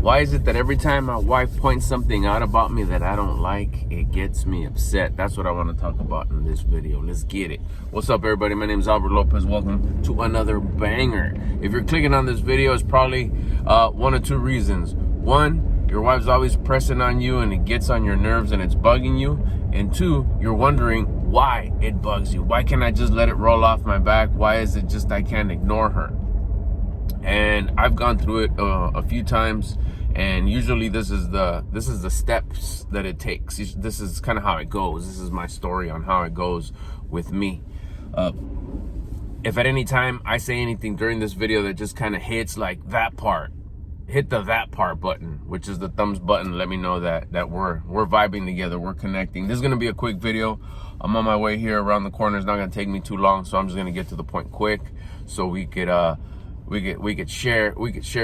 Why is it that every time my wife points something out about me that I don't like, it gets me upset? That's what I want to talk about in this video. Let's get it. What's up, everybody? My name is Albert Lopez. Welcome to another banger. If you're clicking on this video, it's probably one of two reasons. One, your wife's always pressing on you and it gets on your nerves and it's bugging you. And two, you're wondering why it bugs you. Why can't I just let it roll off my back? Why is it just I can't ignore her? And I've gone through it a few times, and usually this is the steps that it takes. This is kind of how it goes. This is my story on how it goes with me. If at any time I say anything during this video that just kind of hits like that part, hit the that part button, which is the thumbs button. Let me know that we're vibing together, we're connecting. This is gonna be a quick video. I'm on my way here around the corner. It's not gonna take me too long, so I'm just gonna get to the point quick, so we could share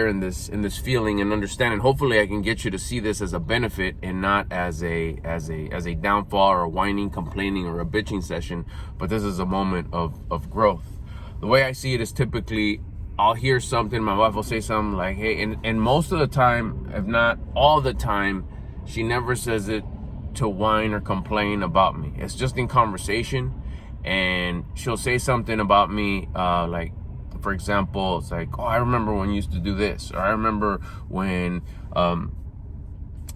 in this feeling and understanding. Hopefully I can get you to see this as a benefit and not as a downfall or a whining, complaining, or a bitching session. But this is a moment of growth. The way I see it is typically I'll hear something, my wife will say something like, hey, and most of the time, if not all the time, she never says it to whine or complain about me. It's just in conversation, and she'll say something about me, like, for example, it's like, oh, I remember when you used to do this, or I remember when,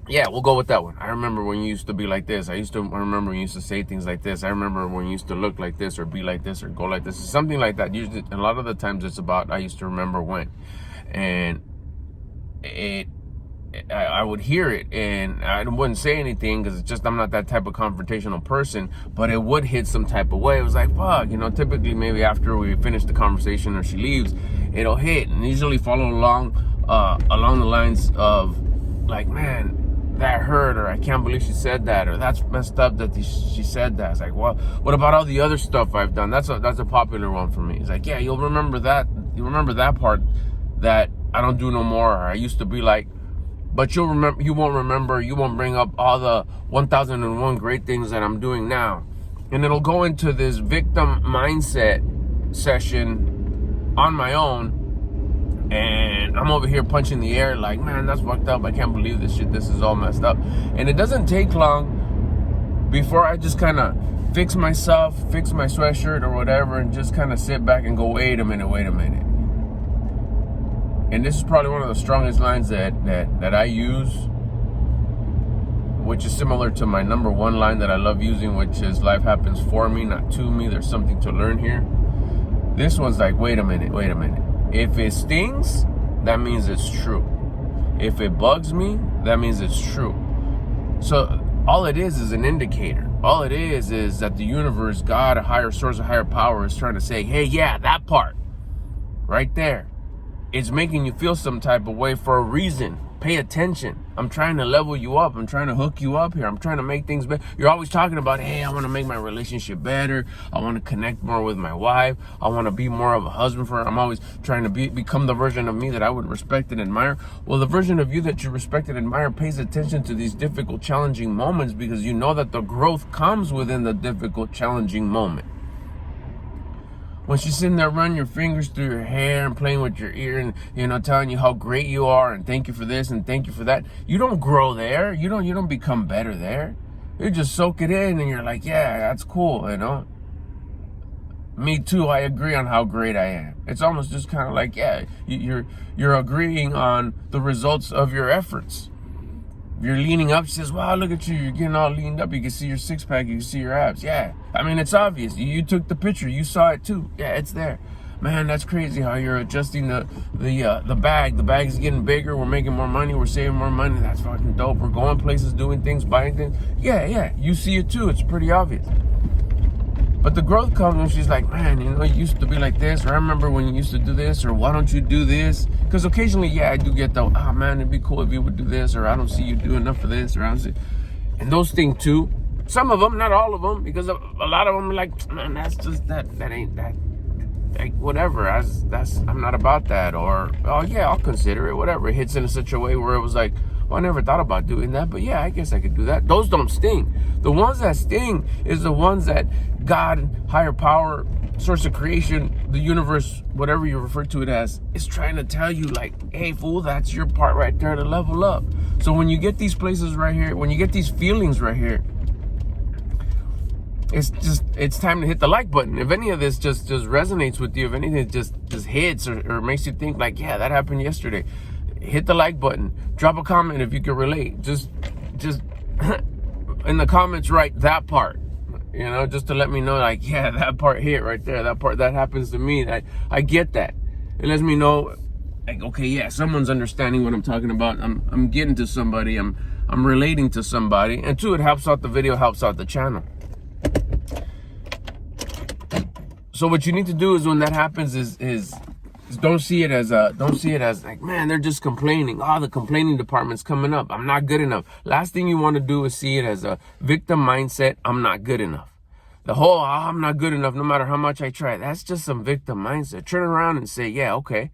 yeah, we'll go with that one. I remember when you used to be like this. I remember when you used to say things like this. I remember when you used to look like this, or be like this, or go like this. It's something like that. Usually, a lot of the times it's about, I used to remember when. And I would hear it, and I wouldn't say anything, because it's just, I'm not that type of confrontational person, but it would hit some type of way. It was like, fuck, typically maybe after we finish the conversation or she leaves, it'll hit, and usually follow along the lines of like, man, that hurt, or I can't believe she said that, or that's messed up that she said that. It's like, well, what about all the other stuff I've done? That's a popular one for me. It's like, yeah, you'll remember that. You remember that part that I don't do no more, or I used to be like. But you won't bring up all the 1001 great things that I'm doing now. And it'll go into this victim mindset session on my own. And I'm over here punching the air like, man, that's fucked up. I can't believe this shit. This is all messed up. And it doesn't take long before I just kind of fix myself, fix my sweatshirt or whatever, and just kind of sit back and go, wait a minute. And this is probably one of the strongest lines that I use, which is similar to my number one line that I love using, which is, life happens for me, not to me. There's something to learn here. This one's like, wait a minute. If it stings, that means it's true. If it bugs me, that means it's true. So all it is an indicator. All it is that the universe, God, a higher source, a higher power is trying to say, hey, yeah, that part right there. It's making you feel some type of way for a reason. Pay attention. I'm trying to level you up. I'm trying to hook you up here. I'm trying to make things better. You're always talking about, hey, I want to make my relationship better. I want to connect more with my wife. I want to be more of a husband for her. I'm always trying to become the version of me that I would respect and admire. Well, the version of you that you respect and admire pays attention to these difficult, challenging moments, because you know that the growth comes within the difficult, challenging moment. When she's sitting there running your fingers through your hair and playing with your ear and, telling you how great you are and thank you for this and thank you for that, you don't grow there. You don't become better there. You just soak it in and you're like, yeah, that's cool, Me too, I agree on how great I am. It's almost just kind of like, yeah, you're agreeing on the results of your efforts. You're leaning up, she says, wow, look at you, you're getting all leaned up. You can see your six-pack, you can see your abs. Yeah, I mean, it's obvious. You took the picture, you saw it too. Yeah, it's there. Man, that's crazy how you're adjusting the bag. The bag is getting bigger, we're making more money, we're saving more money. That's fucking dope. We're going places, doing things, buying things. Yeah, you see it too, it's pretty obvious. But the growth comes when she's like, man, you used to be like this, or I remember when you used to do this, or why don't you do this? Because occasionally, yeah, I do get the, oh man, it'd be cool if you would do this, or I don't see you do enough of this, or I don't see. And those things too. Some of them, not all of them, because a lot of them are like, man, that's just that ain't that, like, whatever. I'm not about that, or oh yeah, I'll consider it, whatever. It hits in such a way where it was like, well, I never thought about doing that, but yeah, I guess I could do that. Those don't sting. The ones that sting is the ones that God, higher power, source of creation, the universe, whatever you refer to it as, is trying to tell you like, hey fool, that's your part right there to level up. So when you get these places right here, when you get these feelings right here, it's time to hit the like button. If any of this just resonates with you, if anything just hits or makes you think like, yeah, that happened yesterday, hit the like button. Drop a comment if you can relate. Just in the comments, write that part. You know, just to let me know, like, yeah, that part hit right there. That part, that happens to me. I get that. It lets me know, like, okay, yeah, someone's understanding what I'm talking about. I'm getting to somebody. I'm relating to somebody. And two, it helps out the video, helps out the channel. So what you need to do is when that happens is don't see it as like, man, they're just complaining. Oh, the complaining department's coming up. I'm not good enough. Last thing you want to do is see it as a victim mindset. I'm not good enough. The whole, I'm not good enough no matter how much I try. That's just some victim mindset. Turn around and say, yeah, okay,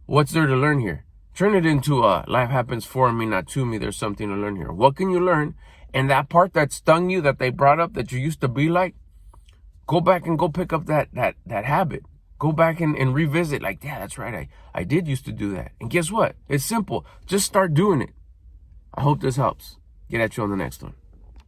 what's there to learn here? Turn it into life happens for me, not to me. There's something to learn here. What can you learn? And that part that stung you, that they brought up, that you used to be like, go back and go pick up that habit. Go back and revisit, like, yeah, that's right. I did used to do that. And guess what? It's simple. Just start doing it. I hope this helps. Get at you on the next one.